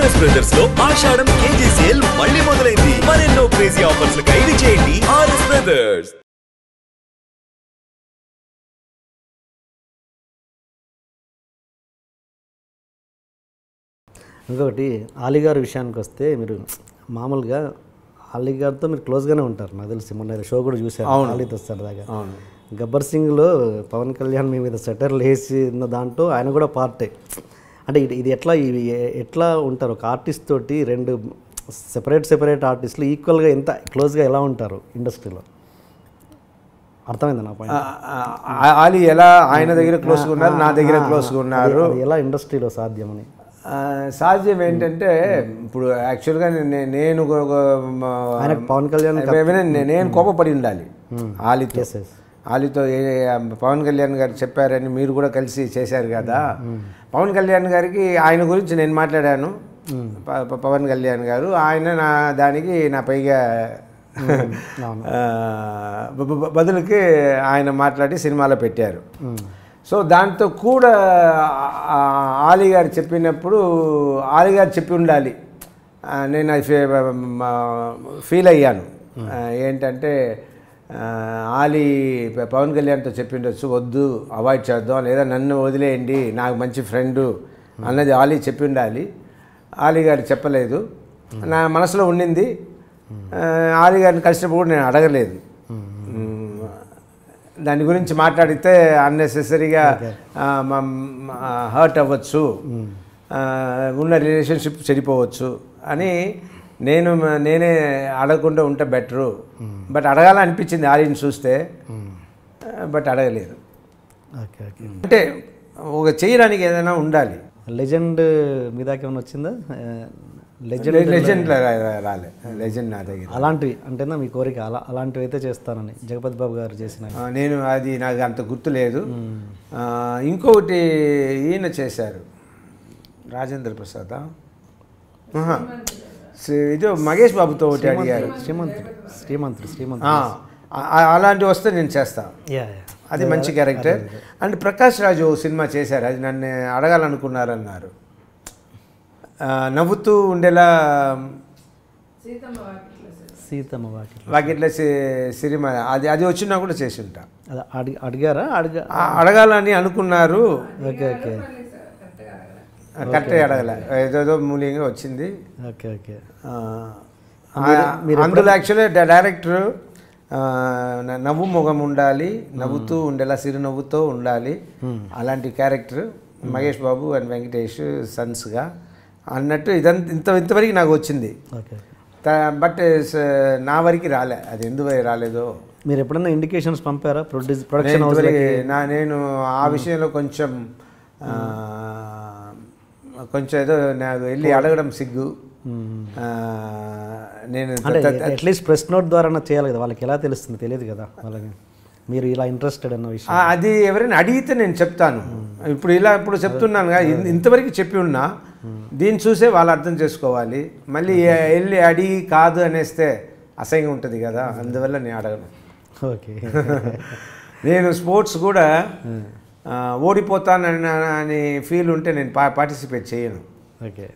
RS brothers లో ఆషాఢం KG sale మళ్ళీ మొదలైంది. మరెన్నో క్రేజీ ఆఫర్స్ ఖైదీ చేయండి ఆర్ఎస్ బ్రదర్స్. ఇంకొకటి ఆలీ గారి విషయానికి వస్తే, మీరు మామూలుగా ఆలీ గారితో మీరు క్లోజ్గానే ఉంటారు నాకు తెలిసి. మొన్న షో కూడా చూశారు ఆలీతో సరదాగా. గబ్బర్ సింగ్లో పవన్ కళ్యాణ్ మీ మీద సెటర్లు వేసిన దాంట్లో ఆయన కూడా పార్టే. అంటే ఇది ఎట్లా ఉంటారు ఒక ఆర్టిస్ట్ తోటి రెండు సెపరేట్ ఆర్టిస్టులు ఈక్వల్గా ఎంత క్లోజ్గా ఎలా ఉంటారు ఇండస్ట్రీలో? అర్థమైంది నా పాయింట్. ఆలీ ఎలా ఆయన దగ్గర క్లోజ్గా ఉన్నారు, నా దగ్గర క్లోజ్గా ఉన్నారు, ఎలా ఇండస్ట్రీలో సాధ్యమని? సాధ్యం ఏంటంటే, ఇప్పుడు యాక్చువల్గా నేను పవన్ కళ్యాణ్ నేను కోపపడి ఉండాలి ఆలీతో. ఆలీతో పవన్ కళ్యాణ్ గారు చెప్పారని మీరు కూడా కలిసి చేశారు కదా. పవన్ కళ్యాణ్ గారికి ఆయన గురించి నేను మాట్లాడాను. పవన్ కళ్యాణ్ గారు ఆయన దానికి నా పైగా బదులుకి ఆయన మాట్లాడి సినిమాలో పెట్టారు. సో దాంతో కూడా ఆలీ గారు చెప్పినప్పుడు ఆలీ గారు చెప్పి ఉండాలి. నేను అది ఫీల్ అయ్యాను. ఏంటంటే ఆలీ పవన్ కళ్యాణ్తో చెప్పిండొచ్చు, వద్దు అవాయిడ్ చేద్దాం, లేదా నన్ను వదిలేయండి నాకు మంచి ఫ్రెండు అన్నది ఆలీ చెప్పి ఉండాలి. ఆలీ గారు చెప్పలేదు. నా మనసులో ఉండింది. ఆలీ గారిని కలిసినప్పుడు కూడా నేను అడగలేదు. దాని గురించి మాట్లాడితే అన్నెసెసరీగా హర్ట్ అవ్వచ్చు, ఉన్న రిలేషన్షిప్ చెడిపోవచ్చు అని నేనే అడగకుండా ఉంటే బెటరు. బట్ అడగాలనిపించింది ఆలీని చూస్తే, బట్ అడగలేదు. అంటే ఒక చేయడానికి ఏదైనా ఉండాలి. లెజెండ్ మీ దాకా ఏమైనా వచ్చిందా? లెజెండ్ రాలే. లెజెండ్ నా దగ్గర అలాంటివి అంటేనా మీ కోరిక? అలాంటివి అయితే చేస్తానని జగపతి బాబు గారు చేసిన నేను అది నాకు అంత గుర్తు లేదు. ఇంకొకటి ఈయన చేశారు, రాజేంద్ర ప్రసాద్, ఇది మహేష్ బాబుతో ఒకటి అడిగారు, శ్రీమంతుడు. అలాంటివి వస్తే నేను చేస్తాను. అది మంచి character. And Prakash Raju cinema చేశారు, అది నన్ను అడగాలనుకున్నారన్నారు. నవ్వుతూ ఉండేలా సీతమ్మ వాకిట్ల సినిమా, అది వచ్చినా కూడా చేసి ఉంటా. అడిగారా? అడగాలని అనుకున్నారు. ఓకే ఓకే, కరెక్ట్గా అడగల, ఏదో మూల్యంగా వచ్చింది. Okay okay. అందులో యాక్చువల్లీ డైరెక్టర్ నవ్వు ముఖం ఉండాలి, నవ్వుతూ ఉండేలా చిరునవ్వుతో ఉండాలి, అలాంటి క్యారెక్టర్ మహేష్ బాబు అండ్ వెంకటేష్ సన్స్గా అన్నట్టు ఇంతవరకు నాకు వచ్చింది. బట్ నా వరకు రాలే. అది ఎందుకు రాలేదో మీరు ఎప్పుడన్నా ఇండికేషన్స్ పంపారా ప్రొడక్షన్ హౌస్కి? నేను ఆ విషయంలో కొంచెం ఏదో నాకు వెళ్ళి అడగడం సిగ్గు. నేను అట్లీస్ట్ ప్రెస్ నోట్ ద్వారా చేయాలి కదా, వాళ్ళకి ఎలా తెలుస్తుంది? తెలియదు కదా వాళ్ళకి మీరు ఇలా ఇంట్రెస్టెడ్ అన్న విషయం. అది ఎవరైనా అడిగితే నేను చెప్తాను. ఇప్పుడు చెప్తున్నాను కదా, ఇంతవరకు చెప్పి ఉన్నా, దీన్ని చూసే వాళ్ళు అర్థం చేసుకోవాలి. మళ్ళీ వెళ్ళి అడిగి కాదు అనేస్తే అసహ్యంగా ఉంటుంది కదా, అందువల్ల నేను అడగను. ఓకే. నేను స్పోర్ట్స్ కూడా ఓడిపోతానని ఫీల్ ఉంటే నేను పార్టిసిపేట్ చేయను. ఓకే.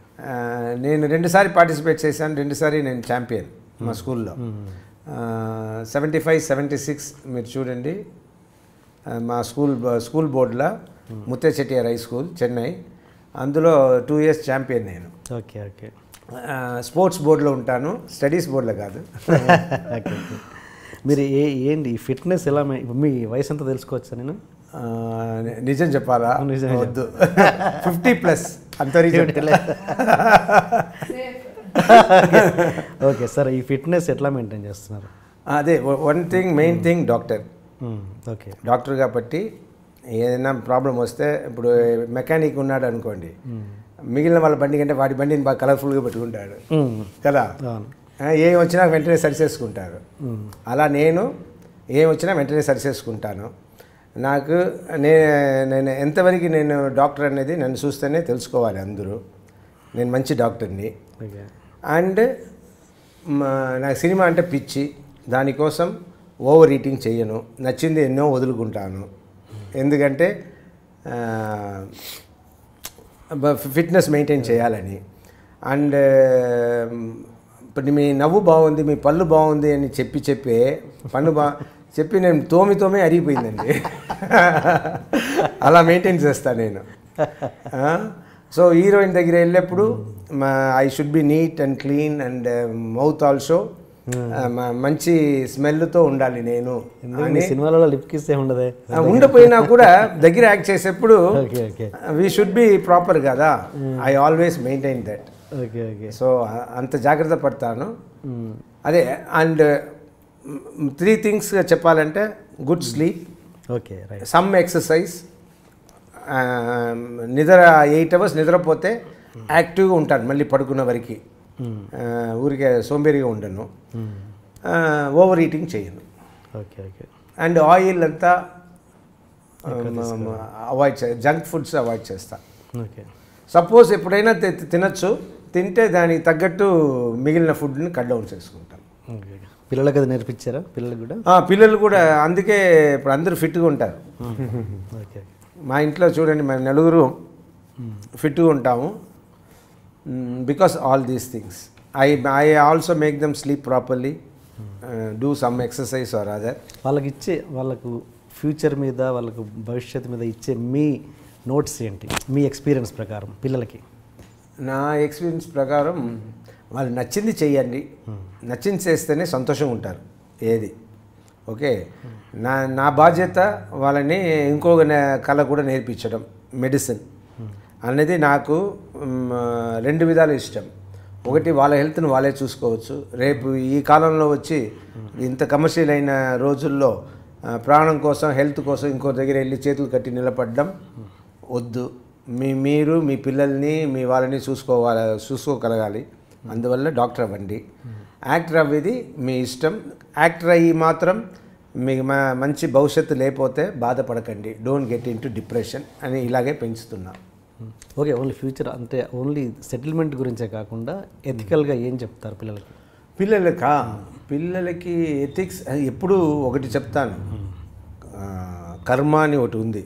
నేను 2 సారి పార్టిసిపేట్ చేశాను, 2 సారి నేను ఛాంపియన్ మా స్కూల్లో. 75-76 మీరు చూడండి, మా స్కూల్ బోర్డులో ముత్తే చెట్టియార్ హై స్కూల్ చెన్నై, అందులో 2 years ఛాంపియన్ నేను. Okay okay. స్పోర్ట్స్ బోర్డులో ఉంటాను, స్టడీస్ బోర్డులో కాదు. ఓకే. మీరు ఏంటి ఈ ఫిట్నెస్ ఎలా? మీ వయసు ఎంత తెలుసుకోవచ్చా నేను? నిజం చెప్పాలా? వద్దు, 50+ అంతవరకు. ఓకే సార్, ఈ ఫిట్నెస్ ఎట్లా మెయింటైన్ చేస్తున్నారు? అదే main thing doctor. Okay. Doctor కాబట్టి ఏదైనా ప్రాబ్లం వస్తే, ఇప్పుడు మెకానిక్ ఉన్నాడు అనుకోండి, మిగిలిన వాళ్ళ బండి కంటే వాడి బండిని బాగా కలర్ఫుల్గా పెట్టుకుంటాడు కదా. ఏం వచ్చినా వెంటనే సరిచేసుకుంటారు. అలా నేను ఏం వచ్చినా వెంటనే సరిచేసుకుంటాను. నాకు నేను ఎంతవరకు నేను డాక్టర్ అనేది నన్ను చూస్తేనే తెలుసుకోవాలి అందరూ, నేను మంచి డాక్టర్ని. అండ్ నాకు సినిమా అంటే పిచ్చి, దానికోసం ఓవర్ ఈటింగ్ చేయను, నచ్చింది ఎన్నో వదులుకుంటాను. ఎందుకంటే ఫిట్నెస్ మెయింటైన్ చేయాలని. అండ్ ఇప్పుడు మీ నవ్వు బాగుంది, మీ పళ్ళు బాగుంది అని చెప్పి పన్ను చెప్పి నేను తోమి అరిగిపోయిందండి. అలా మెయింటైన్ చేస్తాను నేను. సో హీరోయిన్ దగ్గర వెళ్ళేప్పుడు I should be neat and clean and mouth also మంచి స్మెల్తో ఉండాలి నేను. సినిమాలలో లిప్ కిస్ ఉండదే, ఉండపోయినా కూడా దగ్గర యాక్ట్ చేసేప్పుడు వీ షుడ్ బి ప్రాపర్ కదా. I always maintain that. So అంత జాగ్రత్త పడతాను. అదే అండ్ 3 things చెప్పాలంటే గుడ్ స్లీప్, సమ్ ఎక్సర్సైజ్, నిద్ర 8 hours నిద్రపోతే యాక్టివ్గా ఉంటాను మళ్ళీ పడుకున్న వరకు. ఊరికే సోంబేరిగా ఉండను. ఓవర్ ఈటింగ్ చేయను. అండ్ ఆయిల్ అంతా అవాయిడ్ జంక్ ఫుడ్స్ అవాయిడ్ చేస్తా. సపోజ్ ఎప్పుడైనా తినచ్చు, తింటే దానికి తగ్గట్టు మిగిలిన ఫుడ్ని కట్ డౌన్ చేసుకుంటాను. పిల్లలకి అది నేర్పించారా? పిల్లలు కూడా పిల్లలు కూడా అందుకే ఇప్పుడు అందరూ ఫిట్గా ఉంటారు. మా ఇంట్లో చూడండి, మేము 9 ఫిట్గా ఉంటాము. Because all these things I also make them sleep properly, do some exercise or other. వాళ్ళకు ఫ్యూచర్ మీద, వాళ్ళకు భవిష్యత్తు మీద ఇచ్చే మీ నోట్స్ ఏంటి మీ ఎక్స్పీరియన్స్ ప్రకారం పిల్లలకి? నా ఎక్స్పీరియన్స్ ప్రకారం వాళ్ళు నచ్చింది చెయ్యండి, నచ్చింది చేస్తేనే సంతోషంగా ఉంటారు. ఏది ఓకే. నా బాధ్యత వాళ్ళని ఇంకొక కళ కూడా నేర్పించడం. మెడిసిన్ అనేది నాకు 2 విధాలు ఇష్టం. ఒకటి, వాళ్ళ హెల్త్ని వాళ్ళే చూసుకోవచ్చు. రేపు ఈ కాలంలో వచ్చి ఇంత కమర్షియల్ అయిన రోజుల్లో ప్రాణం కోసం, హెల్త్ కోసం ఇంకో దగ్గర వెళ్ళి చేతులు కట్టి నిలబడడం వద్దు. మీరు మీ పిల్లల్ని, మీ వాళ్ళని చూసుకోగలగాలి. అందువల్ల డాక్టర్ అవ్వండి. యాక్టర్ అవ్వేది మీ ఇష్టం. యాక్టర్ అయ్యి మాత్రం మీకు మంచి భవిష్యత్తు లేకపోతే బాధపడకండి. Don't get in to depression అని ఇలాగే పెంచుతున్నా. ఓకే, ఓన్లీ ఫ్యూచర్ అంటే ఓన్లీ సెటిల్మెంట్ గురించే కాకుండా ఎథికల్గా ఏం చెప్తారు పిల్లలకి? పిల్లలకి ఎథిక్స్ ఎప్పుడు ఒకటి చెప్తాను. కర్మ అని ఒకటి ఉంది.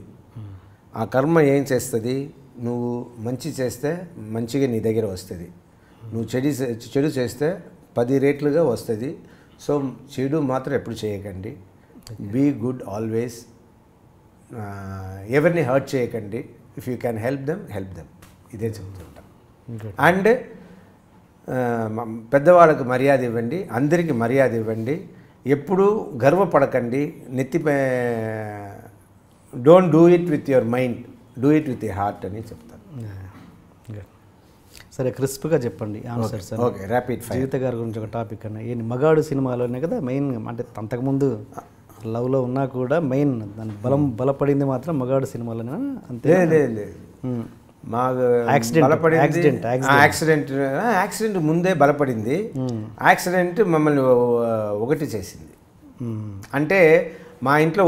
ఆ కర్మ ఏం చేస్తుంది? నువ్వు మంచి చేస్తే మంచిగా నీ దగ్గర వస్తుంది. నువ్వు చెడు చేస్తే 10 రెట్లుగా వస్తుంది. సో చెడు మాత్రం ఎప్పుడు చేయకండి. Be good always. ఎవరిని హర్ట్ చేయకండి. If you can help them, ఇదే చెప్తుంటా. అండ్ పెద్దవాళ్ళకి మర్యాద ఇవ్వండి, అందరికీ మర్యాద ఇవ్వండి. ఎప్పుడూ గర్వపడకండి. నెత్తిపై don't do it with your mind, do it with your heart అని చెప్తాను. సరే, క్రిస్ప్గా చెప్పండి answer sir. Okay, rapid fire. Jeevitha గారి గురించి ఒక టాపిక్ అన్న ఏంటి? మగాడు సినిమాలోనే కదా మెయిన్, అంటే అంతకుముందు లవ్లో ఉన్నా కూడా మెయిన్ దాని బలపడింది మాత్రం మగాడు సినిమాలోనే. అంతే లేదు, మాకు యాక్సిడెంట్ ముందే బలపడింది. యాక్సిడెంట్ మమ్మల్ని ఒకటి చేసింది. అంటే మా ఇంట్లో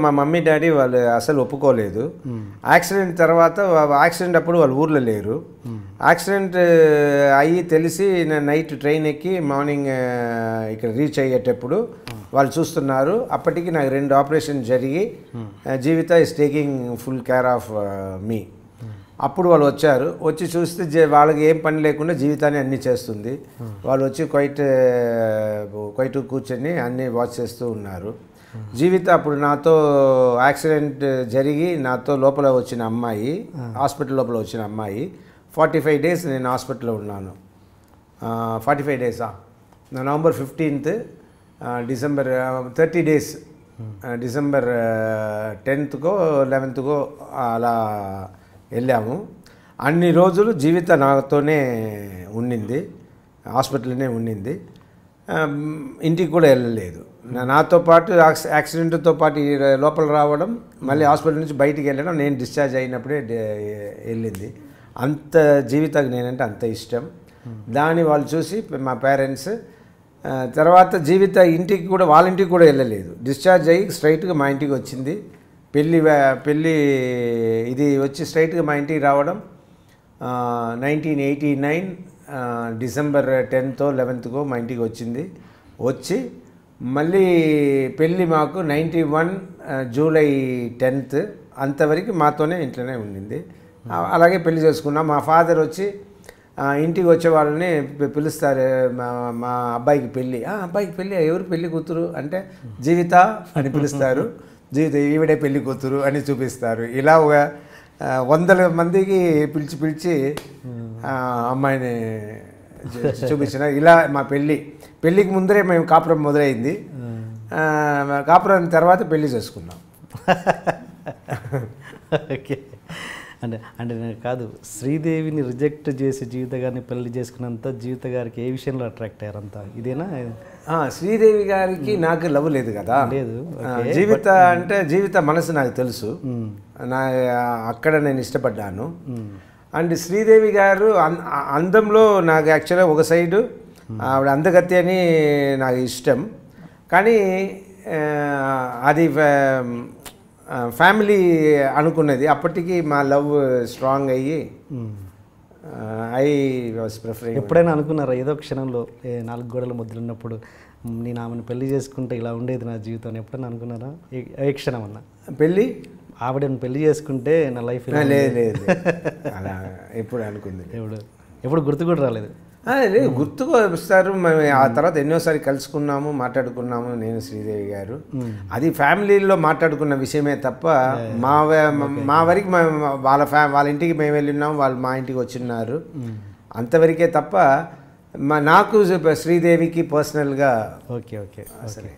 మా మమ్మీ డాడీ వాళ్ళు అసలు ఒప్పుకోలేదు. యాక్సిడెంట్ తర్వాత, యాక్సిడెంట్ అప్పుడు వాళ్ళు ఊర్లో లేరు. యాక్సిడెంట్ అయ్యి తెలిసి నేను నైట్ ట్రైన్ ఎక్కి మార్నింగ్ ఇక్కడ రీచ్ అయ్యేటప్పుడు వాళ్ళు చూస్తున్నారు. అప్పటికి నాకు 2 ఆపరేషన్ జరిగి Jeevitha is taking full care of me. అప్పుడు వాళ్ళు వచ్చి చూస్తే వాళ్ళకి ఏం పని లేకుండా జీవితాన్ని అన్నీ చేస్తుంది. వాళ్ళు వచ్చి క్వైట్ కూర్చొని అన్నీ వాచ్ చేస్తూ ఉన్నారు. జీవిత అప్పుడు నాతో యాక్సిడెంట్ జరిగి నాతో లోపల వచ్చిన అమ్మాయి, హాస్పిటల్ లోపల వచ్చిన అమ్మాయి 45 days నేను హాస్పిటల్లో ఉన్నాను. 45 days November 15th, December 30 days, December 10th 11th అలా వెళ్ళాము. అన్ని రోజులు జీవిత నాతోనే ఉండింది, హాస్పిటల్లోనే ఉండింది. ఇంటికి కూడా వెళ్ళలేదు. నాతో పాటు యాక్సిడెంట్తో పాటు లోపల రావడం, మళ్ళీ హాస్పిటల్ నుంచి బయటికి వెళ్ళడం, నేను డిశ్చార్జ్ అయినప్పుడే వెళ్ళింది. అంత జీవితానికి నేనంటే అంత ఇష్టం. దాన్ని వాళ్ళు చూసి మా పేరెంట్స్ తర్వాత జీవిత ఇంటికి కూడా, వాళ్ళ ఇంటికి కూడా వెళ్ళలేదు. డిశ్చార్జ్ అయ్యి స్ట్రైట్గా మా ఇంటికి వచ్చింది. పెళ్ళి ఇది వచ్చి స్ట్రైట్గా మా ఇంటికి రావడం 1989 డిసెంబర్ 10th 11th మా ఇంటికి వచ్చింది. వచ్చి మళ్ళీ పెళ్ళి మాకు 91 జూలై 10th అంతవరకు మాతోనే ఇంట్లోనే ఉండింది. అలాగే పెళ్లి చేసుకున్నాం. మా ఫాదర్ వచ్చి ఇంటికి వచ్చే వాళ్ళని పిలుస్తారు, మా అబ్బాయికి పెళ్ళి, అబ్బాయికి పెళ్ళి, ఎవరు పెళ్ళి కూతురు అంటే జీవిత అని పిలుస్తారు, జీవిత ఈవిడే పెళ్ళి కూతురు అని చూపిస్తారు. ఇలా ఒక 100 మందికి పిలిచి అమ్మాయిని చూపించిన. ఇలా మా పెళ్ళికి ముందరే మేము కాపురం మొదలైంది, కాపురం తర్వాత పెళ్ళి చేసుకున్నాం. ఓకే. అంటే నేను కాదు, శ్రీదేవిని రిజెక్ట్ చేసి జీవిత గారిని పెళ్లి చేసుకున్నంత జీవిత గారికి ఏ విషయంలో అట్రాక్ట్ అయ్యారంతా ఇదేనా? శ్రీదేవి గారికి నాకు లవ్ లేదు కదా. లేదు. జీవిత అంటే జీవిత మనసు నాకు తెలుసు, అక్కడ నేను ఇష్టపడ్డాను. అండ్ శ్రీదేవి గారు అందంలో నాకు యాక్చువల్గా ఒక సైడు ఆవిడ అందగత్తి అని నాకు ఇష్టం, కానీ అది ఫ్యామిలీ అనుకున్నది. అప్పటికి మా లవ్ స్ట్రాంగ్ అయ్యి ఐ వాస్ ప్రిఫరింగ్. ఎప్పుడైనా అనుకున్నారా ఏదో క్షణంలో 4 గోడల మధ్యలో ఉన్నప్పుడు నేను ఆమెను పెళ్లి చేసుకుంటే ఇలా ఉండేది నా జీవితం ఎప్పుడైనా అనుకున్నారా? ఏ క్షణం అన్నా పెళ్ళి ఆవిడని పెళ్లి చేసుకుంటే నా లైఫ్ లేదు అలా ఎప్పుడు అనుకుంది, ఎప్పుడు గుర్తు కూడా రాలేదు. లేదు, గుర్తుకు వస్తారు. మేము ఆ తర్వాత ఎన్నోసారి కలుసుకున్నాము, మాట్లాడుకున్నాము నేను శ్రీదేవి గారు. అది ఫ్యామిలీలో మాట్లాడుకున్న విషయమే తప్ప మా వరకు వాళ్ళ ఇంటికి మేము వెళ్ళినాము, వాళ్ళు మా ఇంటికి వచ్చిన్నారు, అంతవరకే తప్ప నాకు శ్రీదేవికి పర్సనల్గా. ఓకే ఓకే సరే.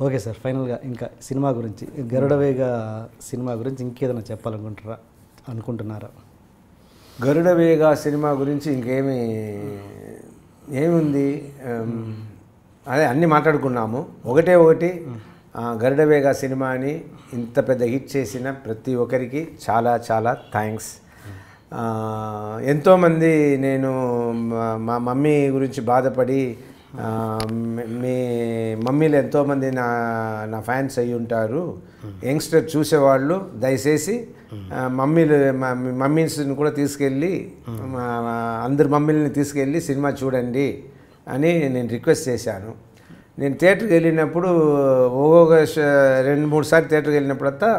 ఓకే సార్, ఫైనల్గా ఇంకా సినిమా గురించి, గరుడవేగ సినిమా గురించి ఇంకేదైనా చెప్పాలనుకుంటున్నారా? గరుడవేగ సినిమా గురించి ఏముంది, అదే అన్నీ మాట్లాడుకున్నాము. ఒకటి గరుడవేగ సినిమాని ఇంత పెద్ద హిట్ చేసిన ప్రతి ఒక్కరికి చాలా చాలా థ్యాంక్స్. ఎంతోమంది నేను మా మమ్మీ గురించి బాధపడి, మీ మమ్మీలు ఎంతోమంది నా ఫ్యాన్స్ అయ్యి ఉంటారు, యంగ్స్టర్ చూసేవాళ్ళు దయచేసి మమ్మీస్ని కూడా తీసుకెళ్ళి, అందరు మమ్మీలని తీసుకెళ్ళి సినిమా చూడండి అని నేను రిక్వెస్ట్ చేశాను. నేను థియేటర్కి వెళ్ళినప్పుడు ఒక్కొక్క 2-3 సార్లు థియేటర్కి వెళ్ళినప్పుడంతా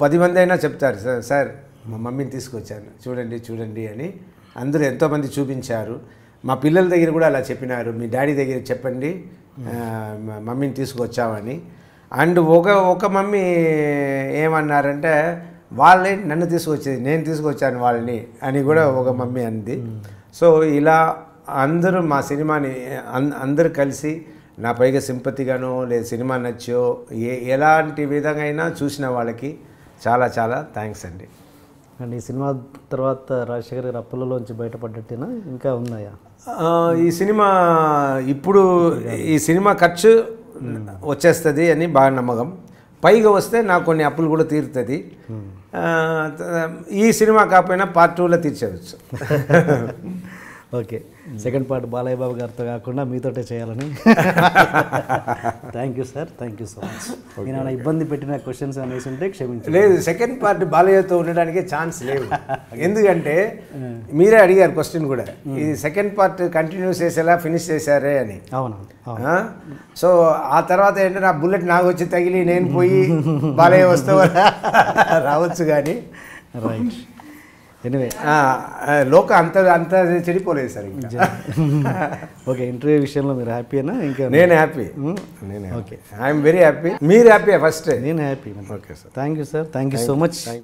10 మంది అయినా చెప్తారు, సార్ మా మమ్మీని తీసుకొచ్చాను చూడండి అని. అందరూ ఎంతోమంది చూపించారు. మా పిల్లల దగ్గర కూడా అలా చెప్పినారు, మీ డాడీ దగ్గర చెప్పండి మమ్మీని తీసుకొచ్చామని. అండ్ ఒక మమ్మీ ఏమన్నారంటే, వాళ్ళే నన్ను తీసుకొచ్చేది, నేను తీసుకొచ్చాను వాళ్ళని అని కూడా ఒక మమ్మీ అంది. సో ఇలా అందరూ మా సినిమాని అందరూ కలిసి నా పైగా సింపతిగానో లేదా సినిమా నచ్చో ఎలాంటి విధంగా అయినా చూసిన వాళ్ళకి చాలా చాలా థ్యాంక్స్ అండి. అండ్ ఈ సినిమా తర్వాత రాజశేఖర్ గారు అప్పులలోంచి బయటపడ్డట్టేనా ఇంకా ఉన్నాయా? ఈ సినిమా ఖర్చు వచ్చేస్తుంది అని బాగా నమ్మకం. పైగా వస్తే నాకు కొన్ని అప్పులు కూడా తీరుతుంది. ఈ సినిమా కాకపోయినా పార్ట్ 2లో తీర్చవచ్చు. Okay, second part Balayya Babu గారితో కాకుండా మీతోటే చేయాలని. Thank you sir, thank you so much. నేను అలా ఇబ్బంది పెట్టిన క్వశ్చన్స్ అనేసి ఉంటే క్షమించండి. లేదు, సెకండ్ పార్ట్ బాలయ్యతో ఉండడానికి ఛాన్స్ లేదు. ఎందుకంటే మీరే అడిగారు క్వశ్చన్ కూడా, ఇది సెకండ్ పార్ట్ కంటిన్యూ చేసేలా ఫినిష్ చేశారే అని. అవును. సో ఆ తర్వాత ఏంటంటే ఆ బుల్లెట్ నాకు వచ్చి తగిలి నేను పోయి బాలయ్య వస్తే రావచ్చు కానీ. రైట్. ఎనివే లోక అంత చెడిపోలేదు సార్ ఇంకా. ఓకే, ఇంటర్వ్యూ విషయంలో మీరు హ్యాపీనా? ఇంకా నేను happy. Okay, I'm very happy. మీరు హ్యాపీ? ఫస్ట్ నేను happy. Okay sir, thank you sir, thank you so much.